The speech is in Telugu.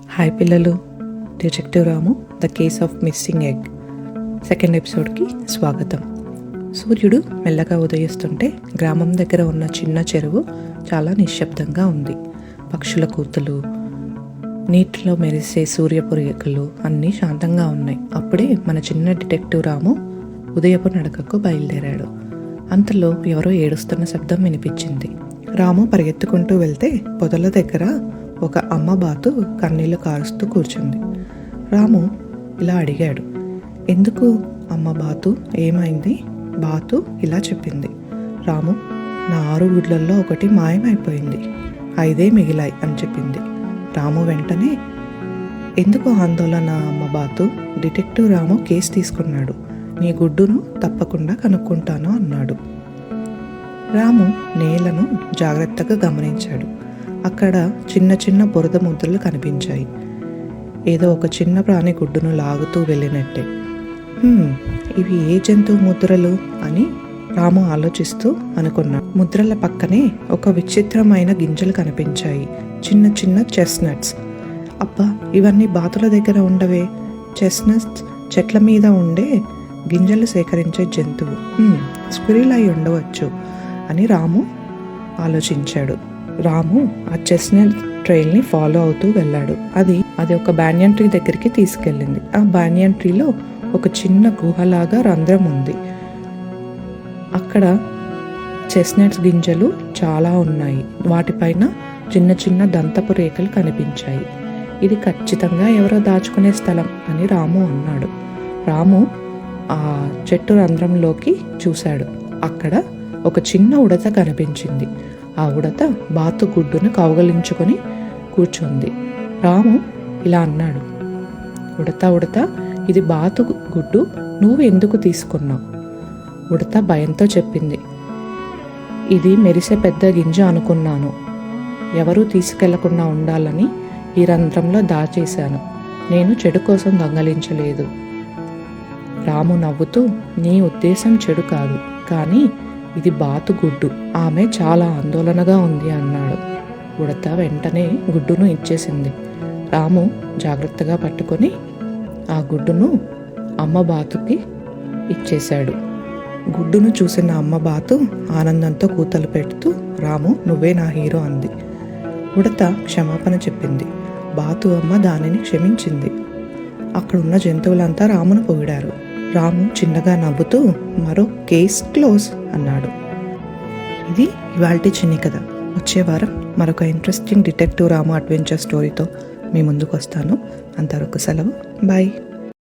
హాయ్ పిల్లలు, detective Ramu the case of missing egg second ఎపిసోడ్కి స్వాగతం. సూర్యుడు మెల్లగా ఉదయిస్తుంటే గ్రామం దగ్గర ఉన్న చిన్న చెరువు చాలా నిశ్శబ్దంగా ఉంది. పక్షుల కూతులు, నీటిలో మెరిసే సూర్యపురేకలు అన్నీ శాంతంగా ఉన్నాయి. అప్పుడే మన చిన్న డిటెక్టివ్ రాము ఉదయపు నడకకు బయలుదేరాడు. అంతలో ఎవరో ఏడుస్తున్న శబ్దం వినిపించింది. రాము పరిగెత్తుకుంటూ వెళ్తే పొదల దగ్గర ఒక అమ్మ బాతు కన్నీళ్లు కారుస్తూ కూర్చుంది. రాము ఇలా అడిగాడు, ఎందుకు అమ్మ బాతు, ఏమైంది? బాతు ఇలా చెప్పింది, రాము, నా 6 గుడ్లల్లో ఒకటి మాయమైపోయింది, 5 మిగిలాయి అని చెప్పింది. రాము వెంటనే, ఎందుకు ఆందోళన అమ్మ బాతు, డిటెక్టివ్ రాము కేసు తీసుకున్నాడు, నీ గుడ్డును తప్పకుండా కనుక్కుంటాను అన్నాడు. రాము నేలను జాగ్రత్తగా గమనించాడు. అక్కడ చిన్న చిన్న బురద ముద్రలు కనిపించాయి. ఏదో ఒక చిన్న ప్రాణి గుడ్డును లాగుతూ వెళ్ళినట్టే. ఇవి ఏ జంతువు ముద్రలు అని రాము ఆలోచిస్తూ అనుకున్నాడు. ముద్రల పక్కనే ఒక విచిత్రమైన గింజలు కనిపించాయి, చిన్న చిన్న చెస్నట్స్. అబ్బా, ఇవన్నీ బాతుల దగ్గర ఉండవే. చెస్నట్స్ చెట్ల మీద ఉండే గింజలు సేకరించే జంతువు, స్క్విరిల్ అయి ఉండవచ్చు అని రాము ఆలోచించాడు. రాము ఆ చెస్నట్ ట్రైల్ని ఫాలో అవుతూ వెళ్ళాడు. అది ఒక బ్యానియన్ ట్రీ దగ్గరికి తీసుకెళ్ళింది. ఆ బ్యానియన్ ట్రీలో ఒక చిన్న గుహలాగా రంధ్రం ఉంది. అక్కడ చెస్నట్స్ గింజలు చాలా ఉన్నాయి. వాటిపైన చిన్న చిన్న దంతపు రేఖలు కనిపించాయి. ఇది ఖచ్చితంగా ఎవరో దాచుకునే స్థలం అని రాము అన్నాడు. రాము ఆ చెట్టు రంధ్రంలోకి చూశాడు. అక్కడ ఒక చిన్న ఉడత కనిపించింది. ఆ ఉడత బాతు గుడ్డును కౌగలించుకొని కూర్చుంది. రాము ఇలా అన్నాడు, ఉడత, ఇది బాతు గుడ్డు, నువ్వు ఎందుకు తీసుకున్నావు? ఉడత భయంతో చెప్పింది, ఇది మెరిసే పెద్ద గింజ అనుకున్నాను, ఎవరూ తీసుకెళ్లకుండా ఉండాలని ఈ రంధ్రంలో దాచేశాను, నేను చెడు కోసం దొంగలించలేదు. రాము నవ్వుతూ, నీ ఉద్దేశం చెడు కాదు, కానీ ఇది బాతు గుడ్డు, ఆమె చాలా ఆందోళనగా ఉంది అన్నాడు. ఉడత వెంటనే గుడ్డును ఇచ్చేసింది. రాము జాగ్రత్తగా పట్టుకొని ఆ గుడ్డును అమ్మ బాతుకి ఇచ్చేశాడు. గుడ్డును చూసిన అమ్మ బాతు ఆనందంతో కూతలు పెడుతూ, రాము, నువ్వే నా హీరో అంది. ఉడత క్షమాపణ చెప్పింది. బాతు అమ్మ దానిని క్షమించింది. అక్కడున్న జంతువులంతా రామును పొగిడారు. రాము చిన్నగా నవ్వుతూ, మరో కేస్ క్లోజ్ అన్నాడు. ఇది ఇవాల్టి చిన్ని కథ. వచ్చే వారం మరొక ఇంట్రెస్టింగ్ డిటెక్టివ్ రాము అడ్వెంచర్ స్టోరీతో మీ ముందుకు వస్తాను. అంతవరకు సెలవు, బాయ్.